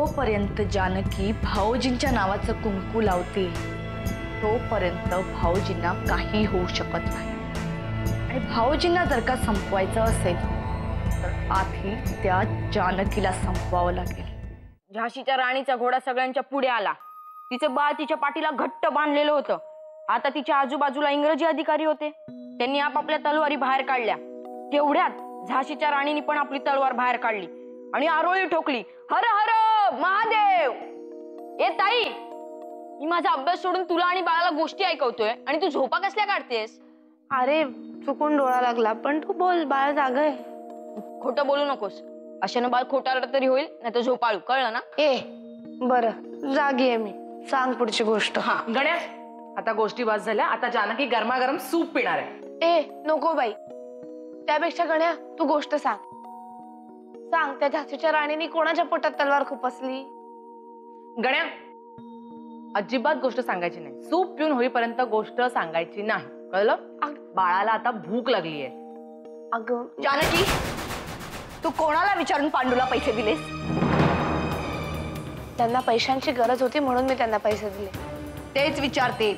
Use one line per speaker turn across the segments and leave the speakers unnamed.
जोपर्यंत जानकी भाऊजींच्या नावाचं कुंकू लावतील तोपर्यंत भाऊजींना काही होऊ शकत नाही। आणि भाऊजींना जर का संपवायचं असेल तर आधी त्या जानकीला संपवावं लागेल।
झाशीच्या राणीचा घोडा सगळ्यांच्या पुढे आला। तिचे बाळ तिच्या पाठीला घट्ट बांधलेलं होतं। आता तिच्या आजूबाजूला इंग्रजी अधिकारी होते। त्यांनी आपापल्या तलवारी बाहेर काढल्या। तेवढ्यात झाशीच्या राणीने पण आपली तलवार बाहेर काढली आणि आरोळी ठोकली, हर हर महादेव। ए ताई, मी माझा अभ्यास सोडून तुला आणि बाळाला गोष्टी ऐकवतोय आणि तू झोपा कसल्या काढतेस?
अरे चुकून डोळा लागला, पण तू बोल, बाळ जाग आहे।
खोटं बोलू नकोस, अशानं बाळ खोटारडं तरी होईल, नाही तर झोपाळू, कळलं ना?
ए बरं, जागी आहे मी, सांग पुढची गोष्ट।
हा गण्या, आता गोष्टी बस झाल्या। आता जानकी गरमागरम सूप पिणार आहे।
ए नको बाई, त्यापेक्षा गण्या तू गोष्ट सांग। सांग, त्या झाशीच्या राणीने कोणाच्या पोटात तलवार खुपसली?
गण्या, अजिबात गोष्ट सांगायची नाही। सूप पिऊन होईपर्यंत गोष्ट सांगायची नाही, कळलं? बाळाला आता भूक लागली आहे।
अगं
जानकी, तू कोणाला विचारून पांडूला पैसे दिलेस?
त्यांना पैशांची गरज होती म्हणून मी त्यांना पैसे दिले।
तेच विचारते,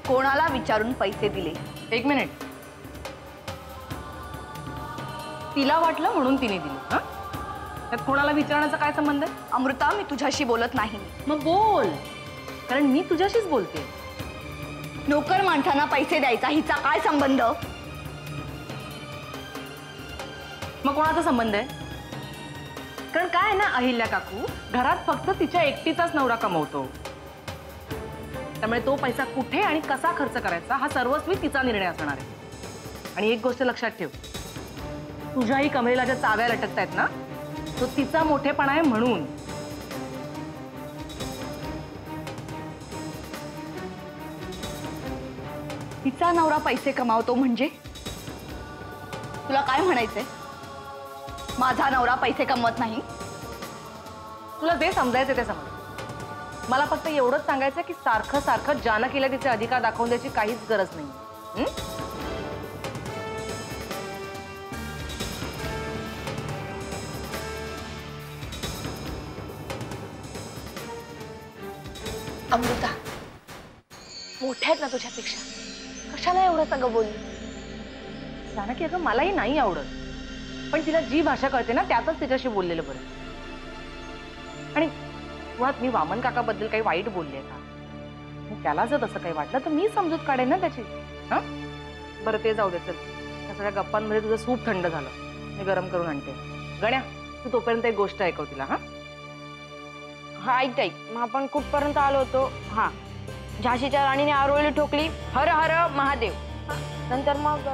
कोणाला विचारून पैसे दिले?
एक मिनिट, तिला वाटलं म्हणून तिने दिले। हा, त्यात कोणाला विचारण्याचा काय संबंध आहे?
अमृता, मी तुझ्याशी बोलत नाही।
मग बोल, कारण मी तुझ्याशीच बोलते।
नोकर माणसांना पैसे द्यायचा हिचा काय संबंध?
मग कोणाचा संबंध आहे? कारण काय आहे ना अहिल्या काकू, घरात फक्त तिच्या एकटीचाच नवरा कमवतो, त्यामुळे तो पैसा कुठे आणि कसा खर्च करायचा हा सर्वस्वी तिचा निर्णय असणार आहे। आणि एक गोष्ट लक्षात ठेव, तुझ्याही कमरेला ज्या चाव्या लटकतायत ना, तो तिचा मोठेपणा आहे म्हणून।
हिचा नवरा पैसे कमावतो म्हणजे? तुला काय म्हणायचंय? माझा नवरा पैसे कमवत नाही?
तुला जे समजायचं ते समज। मला फक्त एवढंच सांगायचं की सारखं सारखं जानकीला तिचे अधिकार दाखवून द्यायची काहीच गरज नाही।
अमृता, मोठ्या आहेत ना तुझ्यापेक्षा, कशाला एवढं सगळं बोलली?
जानकी अगं, मलाही नाही आवडत, पण तिला जी भाषा कळते ना त्यातच तिच्याशी बोललेलं बरं। आणि मुळात मी वामन काकाबद्दल काही वाईट बोलले का? मग त्याला जर तसं काही वाटलं तर मी समजूत काढेन ना त्याची। हा बरं, ते जाऊ दे, चल। त्या सगळ्या गप्पांमध्ये तुझं सूप थंड झालं, मी गरम करून आणते। गण्या, तू तोपर्यंत एक गोष्ट ऐकव तिला। हा
हा ऐक ऐक, मग आपण कुठपर्यंत आलो होतो? हा, झाशीच्या राणीने आरोळी ठोकली, हर हर महादेव। नंतर मग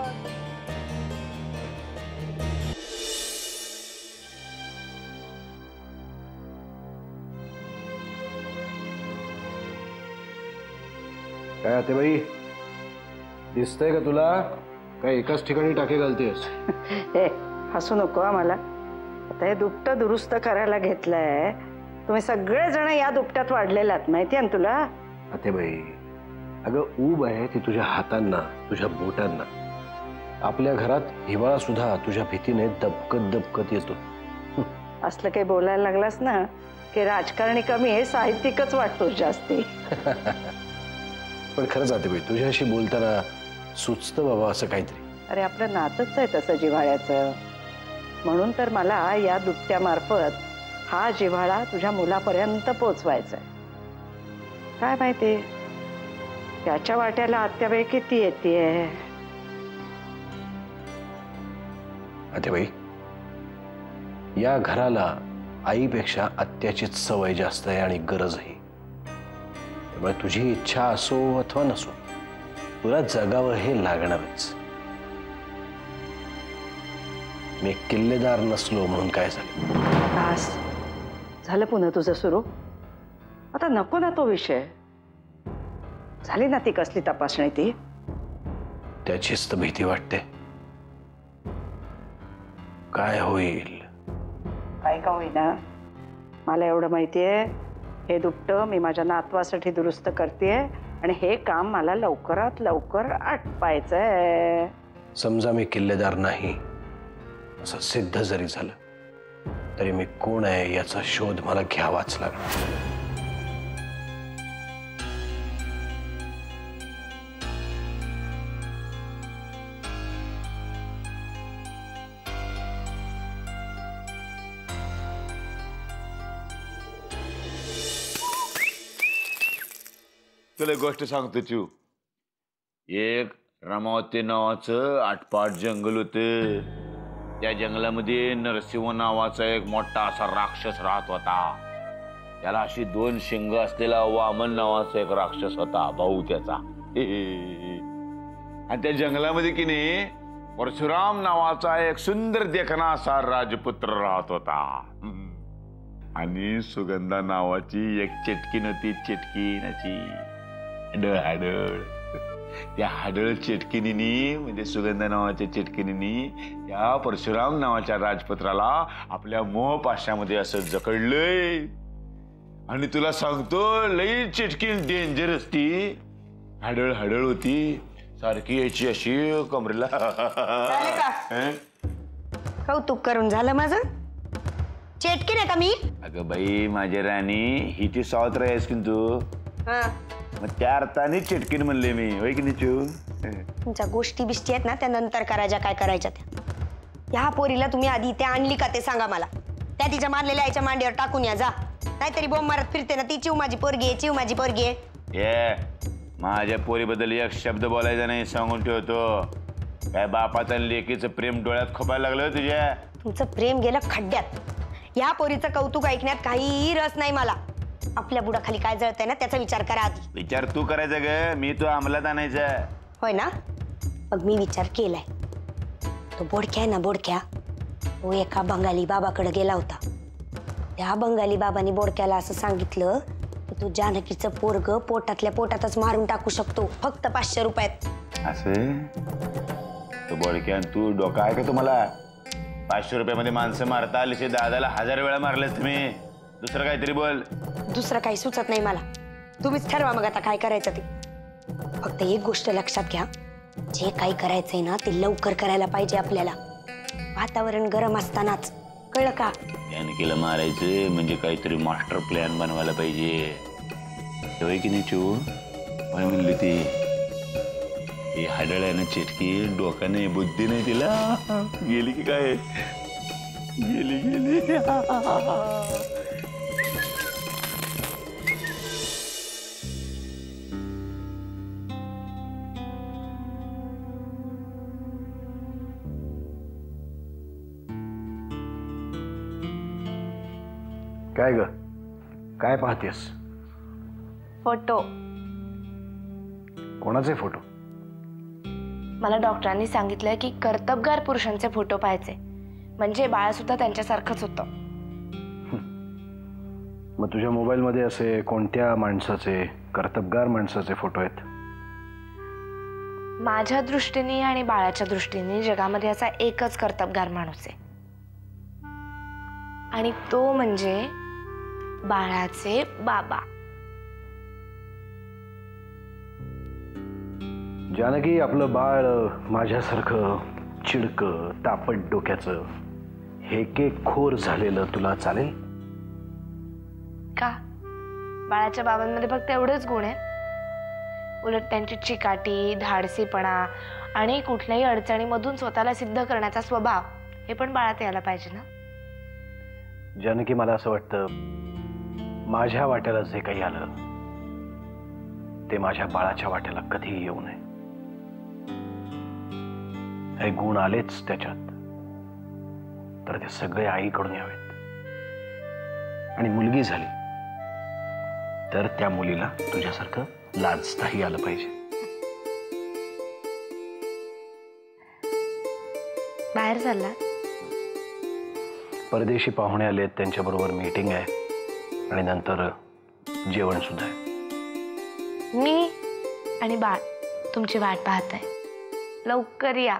काय आते बाई, दिसतंय का तुला? काय एकाच ठिकाणी टाके घालतेस?
हे हसू नको आम्हाला। आता हे दुपटं दुरुस्त करायला घेतलंय, तुम्ही सगळेजण या दुपट्यात वाढलेलात, माहिती आहे ना तुला?
आते बाई, अगं ऊब आहे ती तुझ्या हातांना, तुझ्या बोटांना। आपल्या घरात हिवाळा सुद्धा तुझ्या भीतीने दबकत दबकत येतो।
असलं काही बोलायला लागलास ना की राजकारणी कमी आहे, साहित्यिकच वाटतो जास्ती।
पण खरंच आते बाई, तुझ्याशी बोलताना सुचतं बाबा असं काहीतरी।
अरे आपलं नातच आहे तसं जिव्हाळ्याचं, म्हणून तर मला या दुपट्यामार्फत हा जिव्हाळा तुझ्या मुलापर्यंत पोचवायचा आहे। काय माहिती त्याच्या वाट्याला आत्याबाई किती येतेय?
आते बाई, या घराला आईपेक्षा आत्याचीच सवय जास्त आहे आणि गरजही। त्यामुळे तुझी इच्छा असो अथवा नसो, तुला जगावं हे लागणारच। मी किल्लेदार नसलो म्हणून काय झालं?
तास झालं पुन्हा तुझं सुरू? आता नको ना तो विषय। झाली ना ती कसली तपासणी ती?
त्याचीच तर भीती वाटते, काय होईल?
काय का होईना, मला एवढं माहितीये, हे दुपटं मी माझ्या नातवासाठी दुरुस्त करतेय आणि हे काम मला लवकरात लवकर आटपायचंय।
समजा मी किल्लेदार नाही असं सिद्ध जरी झालं तरी मी कोण आहे याचा शोध मला घ्यावाच लागला.
तुला एक गोष्ट सांगतो चू. एक रमावती नावाचं आटपाट जंगल होतं. त्या जंगलामध्ये नरसिंह नावाचा एक मोठा असा राक्षस राहत होता. त्याला अशी 2 शिंग असलेला वामन नावाचा एक राक्षस होता, भाऊ त्याचा. आणि त्या जंगलामध्ये की नाही परशुराम नावाचा एक सुंदर देखणा असा राजपुत्र राहत होता. आणि सुगंधा नावाची एक चेटकीन होती, चेटकीन अशी हाडळ. त्या हाडळ चेटकिनीनी म्हणजे सुगंधा नावाच्या चेटकिनीनी त्या परशुराम नावाच्या राजपुत्राला आपल्या मोहपाशामध्ये असं जकडलंय. आणि तुला सांगतो लई चेटकीन डेंजरस ती. हाडळ हाडळ होती, सारखी यायची अशी कमरेला.
कौतुक करून झालं माझं. चेटकी नाही का मी?
अगं बाई माझ्या राणी, ही ती सावत्र आहेस की तू. मग त्या अर्थाने चिटकीन म्हणले मी, होय की नाही.
तुमच्या गोष्टी बिष्टी आहेत ना त्या नंतर करायच्या, काय करायच्या त्या. ह्या पोरीला तुम्ही आधी इथे आणली का ते सांगा मला. त्या तिच्या मारलेल्या आईच्या मांडीवर टाकून या जा. नाहीतरी बोंब मारत फिरते ना ती चिव माझी पोरगी आहे, चिव माझी पोरगी आहे.
माझ्या पोरीबद्दल एक शब्द बोलायचा नाही सांगून ठेवतो. काय बापाचं आणि लेकीचं प्रेम डोळ्यात खोपायला लागलं तुझ्या.
तुमचं प्रेम गेलं खड्ड्यात. ह्या पोरीचं कौतुक ऐकण्यात काहीही रस नाही मला. आपल्या बुडाखाली काय जळतंय ना त्याचा विचार करा आधी.
विचार तू करायचा ग, मी तो अंमलात आणायचा.
होय ना, मग मी विचार केलाय. तो बोडक्या आहे ना बोडक्या, तो एका बंगाली बाबाकडे गेला होता. त्या बंगाली बाबांनी बोडक्याला असं सांगितलं की तू जानकीचं पोरग पोटातल्या पोटातच मारून टाकू शकतो, फक्त 500 रुपयात.
असं तो बोडक्या तू डोका आहे का तुम्हाला? 500 रुपयामध्ये माणसं मारता आली, दादाला 1000 वेळा मारलेस तुम्ही. दुसरं काहीतरी बोल.
दुसरं काही सुचत नाही मला. तुम्हीच ठरवा मग आता काय करायचं ते. फक्त एक गोष्ट लक्षात घ्या, जे काही करायचंय ना ते लवकर करायला पाहिजे आपल्याला. वातावरण गरम असतानाच, कळलं का?
जानकीला मारायचं म्हणजे काहीतरी मास्टर प्लॅन बनवायला पाहिजे. होय की नाही चू? मला म्हणली ती हाडळ आहे ना चिटकी, डोका नाही बुद्धी नाही तिला. गेली की काय? गेली गेली.
काय ग, काय पाहतेस?
फोटो.
कोणाचे फोटो?
मला डॉक्टरांनी सांगितलंय की कर्तबगार पुरुषांचे फोटो पाहायचे, म्हणजे बाळ सुद्धा त्यांच्यासारखंच होतं.
मग तुझ्या मोबाईलमध्ये असे कोणत्या माणसाचे, कर्तबगार माणसाचे फोटो आहेत?
माझ्या दृष्टीने आणि बाळाच्या दृष्टीने जगामध्ये असा एकच कर्तबगार माणूस आहे, आणि तो म्हणजे बाळाचे बाबा.
जानकी, आपलं बाळ माझ्यासारखं चिडकं, तापट डोक्याचं, हेकेखोर झालेलं तुला चालेल
का? बाळाच्या बाबांमध्ये फक्त एवढेच गुण आहे. उलट त्यांची चिकाटी, धाडसीपणा आणि कुठल्याही अडचणीमधून स्वतःला सिद्ध करण्याचा स्वभाव हे पण बाळात यायला पाहिजे ना.
जानकी, मला असं वाटतं माझ्या वाट्याला जे काही आलं ते माझ्या बाळाच्या वाट्याला कधीही येऊ नये. हे गुण आलेच त्याच्यात तर ते सगळे आईकडून यावेत. आणि मुलगी झाली तर त्या मुलीला तुझ्यासारखं लाजताही आलं पाहिजे.
बाहेर चालला?
परदेशी पाहुणे आलेत, त्यांच्याबरोबर मीटिंग आहे आणि नंतर जेवण सुद्धा आहे.
मी आणि बाळ तुमची वाट पाहत आहे. लवकर या.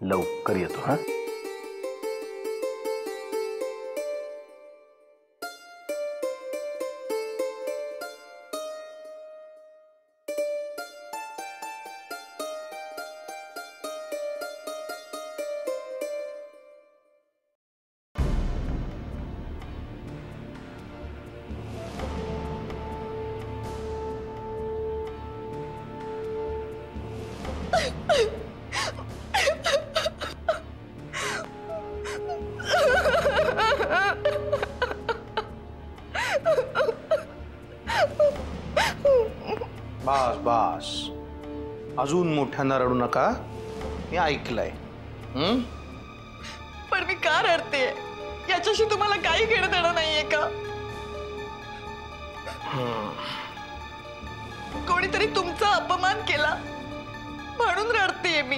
लवकर येतो. हा,
बास बास, अजून मोठ्यांदा रडू नका, मी ऐकलंय.
पण मी का रडते याच्याशी तुम्हाला काही घेणं देणं नाहीये का? कोणीतरी तुमचा अपमान केला म्हणून रडतेय मी.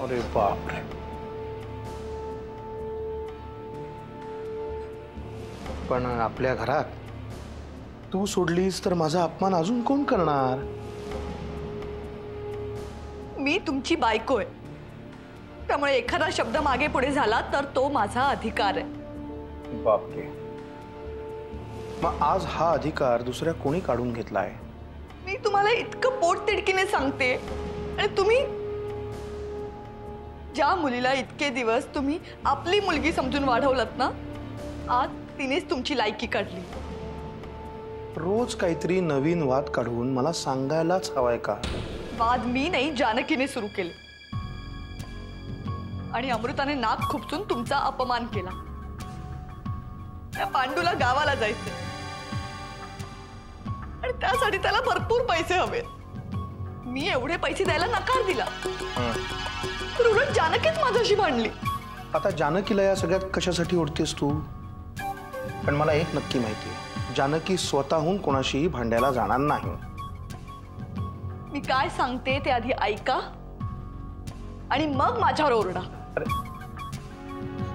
अरे बापरे, पण आपल्या घरात तू सोडलीस तर माझा अपमान अजून कोण करणार?
मी तुमची बायको आहे, त्यामुळे एखादा शब्द मागे पुढे झाला तर तो माझा अधिकार आहे.
बापरे, मग आज हा अधिकार दुसऱ्या कोणी काढून घेतलाय?
मी तुम्हाला इतकं पोटतिडकीने सांगते, आणि तुम्ही ज्या मुलीला इतके दिवस तुम्ही आपली मुलगी समजून वाढवलत ना, आज तिनेच तुमची लायकी काढली.
रोज काहीतरी नवीन वाद काढून मला सांगायलाच हवाय का?
वाद मी नाही, जानकीने सुरू केले, आणि अमृताने नाक खुपसून तुमचा अपमान केला. त्या पांडूला गावाला जायचे, आणि त्यासाठी त्याला भरपूर पैसे हवे. मी एवढे पैसे द्यायला नकार दिला, तर उलट जानकीच माझ्याशी भांडली.
आता जानकीला या सगळ्यात कशासाठी ओढतेस तू? पण मला एक नक्की माहिती आहे, जानकी स्वतःहून कोणाशीही भांडायला जाणार नाही.
मी काय सांगते ते आधी ऐका, आणि मग माझ्यावर ओरडा.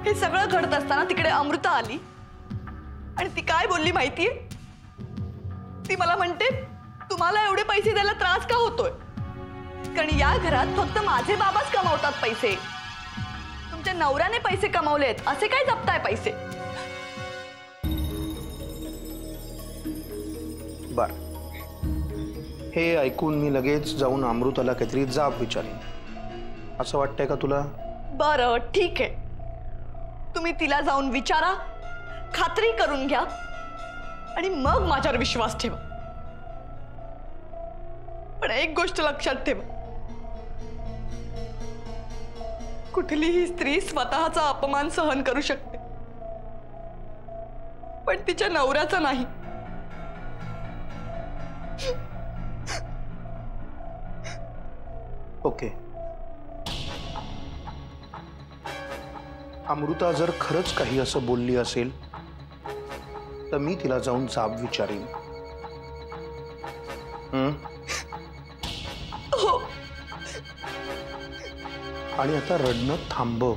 हे सगळं घडत असताना तिकडे अमृता आली, आणि ती काय बोलली माहितीये? ती मला म्हणते, तुम्हाला एवढे पैसे द्यायला त्रास का होतोय? कारण या घरात फक्त माझे बाबाच कमावतात पैसे, तुमच्या नवऱ्याने पैसे कमावलेत, असे काय जपताय पैसे?
बर, हे ऐकून मी लगेच जाऊन अमृताला काहीतरी जाब विचारेन, असं वाटतंय का तुला?
बरं, ठीक आहे, तुम्ही तिला जाऊन विचारा, खात्री करून घ्या, आणि मग माझ्यावर विश्वास ठेवा. पण एक गोष्ट लक्षात ठेवा, कुठलीही स्त्री स्वतःचा अपमान सहन करू शकते, पण तिच्या नवऱ्याचा नाही.
ओके, अमृता जर खरंच काही असं बोलली असेल तर मी तिला जाऊन जाब विचारीन.
हो,
आणि आता रडणं थांबव.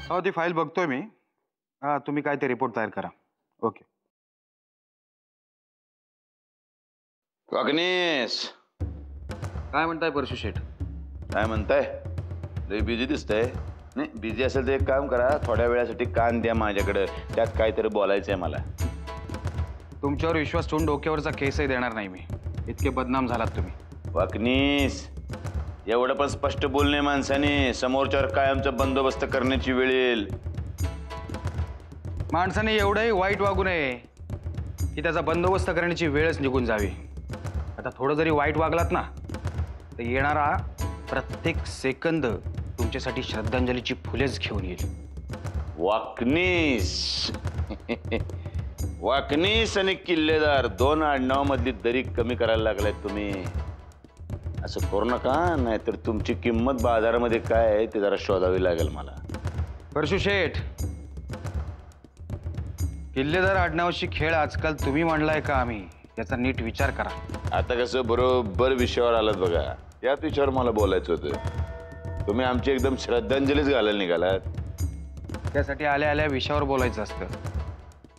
हो, ती फाईल बघतोय मी. हा, तुम्ही काय ते रिपोर्ट तयार करा. ओके.
वागणेस,
काय म्हणताय परशु शेठ?
काय म्हणताय? लय बिझी दिसतंय. नाही, बिझी असेल तर एक काम करा, थोड्या वेळासाठी कान द्या माझ्याकडे, त्यात काहीतरी बोलायचंय मला.
तुमच्यावर विश्वास ठेवून डोक्यावरचा केसही देणार नाही मी. इतके बदनाम झालात तुम्ही.
वाकनीस, एवढं पण स्पष्ट बोलणे माणसाने समोरच्यावर कायमचा बंदोबस्त करण्याची वेळ येईल.
माणसाने एवढंही वाईट वागू नये की त्याचा बंदोबस्त करण्याची वेळच निघून जावी. आता थोडं जरी वाईट वागलात ना, तर येणारा प्रत्येक सेकंद तुमच्यासाठी श्रद्धांजलीची फुलेच घेऊन येईल.
वाकनीस वाकनीस आणि किल्लेदार दोन आडनावामधली दरी कमी करायला लागलाय तुम्ही. असं करू नका, नाहीतर तुमची किंमत बाजारामध्ये काय आहे ते जरा शोधावी लागेल मला.
परशु शेठ, किल्लेदार आडनावाची खेळ आजकाल तुम्ही मांडलाय का आम्ही, याचा नीट विचार करा.
आता कसं बरोबर विषयावर आलात बघा. याच विषयावर मला बोलायचं होतं. तुम्ही आमची एकदम श्रद्धांजलीच घालायला निघालात.
त्यासाठी आल्या आल्या विषयावर बोलायचं असतं,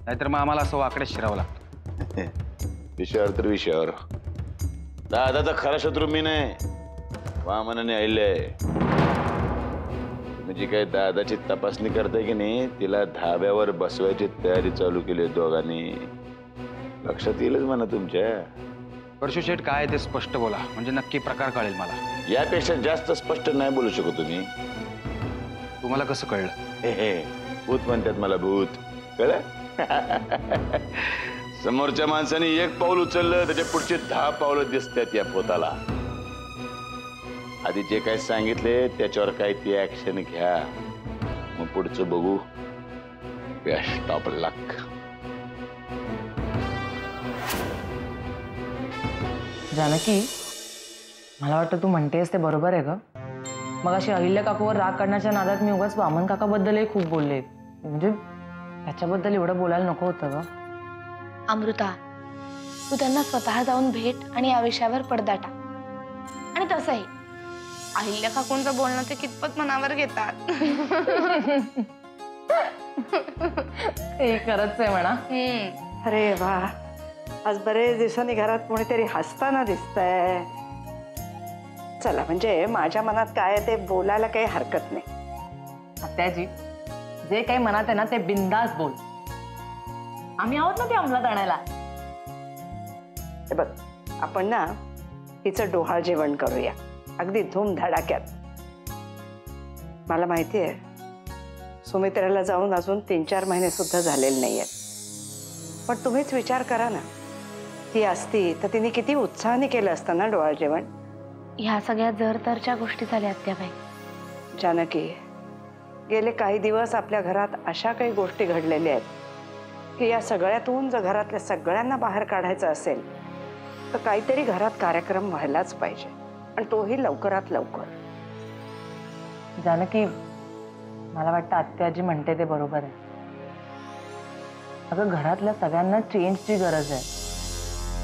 नाहीतर मग आम्हाला असं वाकडे शिरावं लागतं.
विषयावर तर विषयावर. दादाचा खरा शत्रू मी नाही, वामनाने आयलंय. म्हणजे काय दादाची तपासणी करताय की नाही, तिला धाब्यावर बसवायची तयारी चालू केली दोघांनी. लक्षात येईलच म्हणा तुमच्या.
परशु शेठ, काय ते स्पष्ट बोला, म्हणजे नक्की प्रकार कळेल मला.
यापेक्षा जास्त स्पष्ट नाही बोलू शकतो तुम्ही.
तुम्हाला कसं कळलं?
हे भूत म्हणतात मला, भूत. कळलं? समोरच्या माणसाने एक पाऊल उचललं त्याच्या पुढचे 10 पावलं दिसतात या भूताला. आधी जे काय सांगितले त्याच्यावर काय ती ऍक्शन घ्या, मग पुढचं बघू. बेस्ट ऑफ लक.
जानकी, मला वाटतं तू म्हणतेस ते बरोबर आहे ग. मग अशी अहिल्या काकूवर राग काढण्याच्या नादात मी उगाच वामन काकाबद्दलही खूप बोलले. म्हणजे त्याच्याबद्दल एवढं बोलायला नको होतं ग.
अमृता, तू त्यांना स्वतः जाऊन भेट आणि या विषयावर पडदा टाक. आणि तसंही अहिल्या काकूंचं बोलणं ते कितपत मनावर घेतात.
हे खरंच आहे म्हणा.
अरे वा, आज बरेच दिवसांनी घरात कोणीतरी हसताना दिसतंय. चला, म्हणजे माझ्या मनात काय आहे ते बोलायला काही हरकत नाही.
आत्याजी, जे काही मनात आहे ना ते बिंदास बोल. आम्ही आहोत ना ते अंमलात आणायला.
हे बघ, आपण ना हिचं डोहाळ जेवण करूया, अगदी धूमधडाक्यात. मला माहिती आहे सुमित्राला जाऊन अजून 3-4 महिने सुद्धा झालेले नाहीयेत. पण तुम्हीच विचार करा ना, ती असती तर तिने किती उत्साहाने केलं असतं ना डोहाळ जेवण.
ह्या सगळ्या जरतरच्या गोष्टी झाल्या आत्याबाई.
जानकी, गेले काही दिवस आपल्या घरात अशा काही गोष्टी घडलेल्या आहेत की या सगळ्यातून जर घरातल्या सगळ्यांना बाहेर काढायचं असेल तर काहीतरी घरात कार्यक्रम व्हायलाच पाहिजे, आणि तोही लवकरात लवकर.
जानकी, मला वाटतं आत्याजी म्हणते ते बरोबर आहे. अगं, घरातल्या सगळ्यांना चेंजची गरज आहे.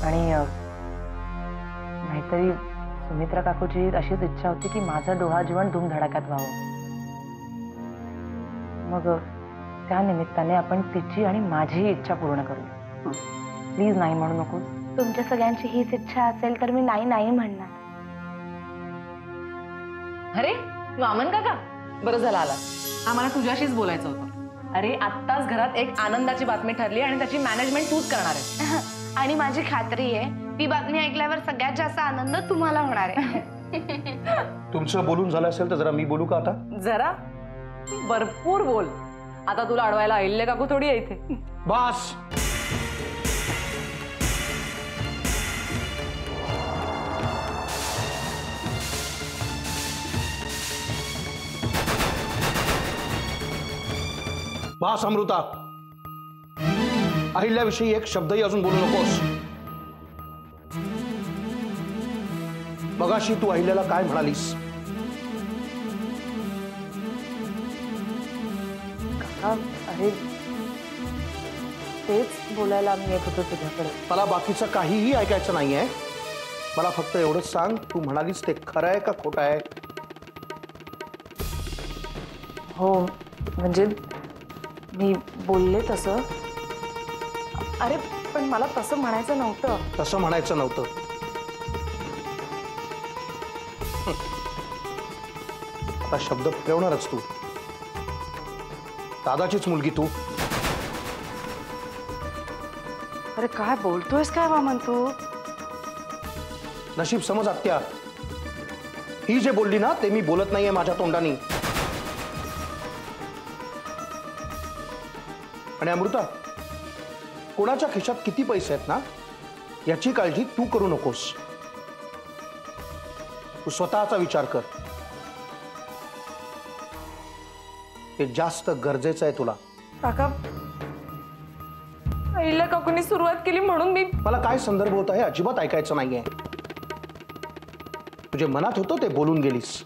आणि नाहीतरी सुमित्रा काकूची अशीच इच्छा होती की माझं डोहाळ जेवण धूमधडाक्यात व्हावं. मग त्या निमित्ताने आपण तिची आणि माझीही इच्छा पूर्ण करूया. प्लीज नाही म्हणू नको.
तुमच्या सगळ्यांची हीच इच्छा असेल तर मी नाही नाही म्हणणार.
अरे वामन काका, बरं झालं आला. आम्हाला तुझ्याशीच बोलायचं होतं. अरे आत्ताच घरात एक आनंदाची बातमी ठरली आणि त्याची मॅनेजमेंट तूच करणार आहे.
आणि माझी खात्री आहे ती बातमी ऐकल्यावर सगळ्यात जास्त आनंद तुम्हाला होणार आहे.
तुमचं बोलून झालं असेल तर जरा मी बोलू का आता?
जरा भरपूर बोल. आता तुला अडवायला अहिल्य काकू थोडी आहे इथे.
बस. बस अमृता, अहिल्याविषयी एक शब्दही अजून बोलू नकोस. मगाशी तू अहिल्याला काय म्हणालीस?
अरे तेच बोलायला मी येत होतो तुझ्याकडे.
मला बाकीचं काहीही ऐकायचं नाहीये. मला फक्त एवढंच सांग, तू म्हणालीस ते खरं आहे का खोटं आहे?
हो, म्हणजे मी बोलले तसं. अरे पण मला तसं म्हणायचं नव्हतं.
तसं म्हणायचं नव्हतं. आता शब्द फिरवणारच तू. दादाचीच मुलगी तू.
अरे काय बोलतोयस काय वामन तू?
नशीब समज आत्या, ही जे बोलली ना ते मी बोलत नाहीये माझ्या तोंडानी. आणि अमृता, कोणाच्या खिशात किती पैसे आहेत ना याची काळजी तू करू नकोस. तू स्वतःचा विचार कर. ते जास्त गरजेचं आहे तुला.
काका, अहिल्या काकूंनी सुरुवात केली म्हणून मी.
मला काय संदर्भ होता हे अजिबात ऐकायचं नाहीये. तुझे मनात होतं ते बोलून गेलीस.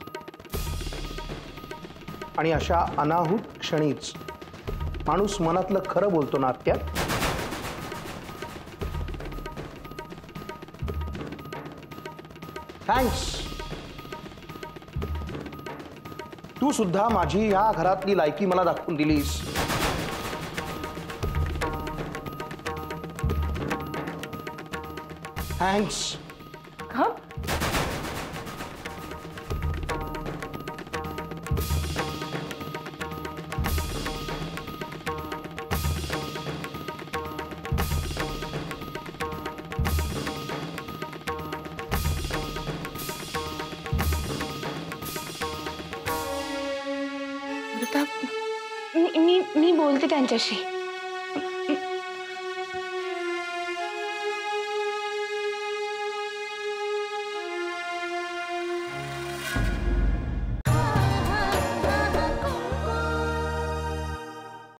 आणि अशा अनाहूत क्षणीच माणूस मनातलं खरं बोलतो ना आत्या. थँक्स. तू सुद्धा माझी या घरातली लायकी मला दाखवून दिलीस. थँक्स.
अमृता, मी बोलते त्यांच्याशी.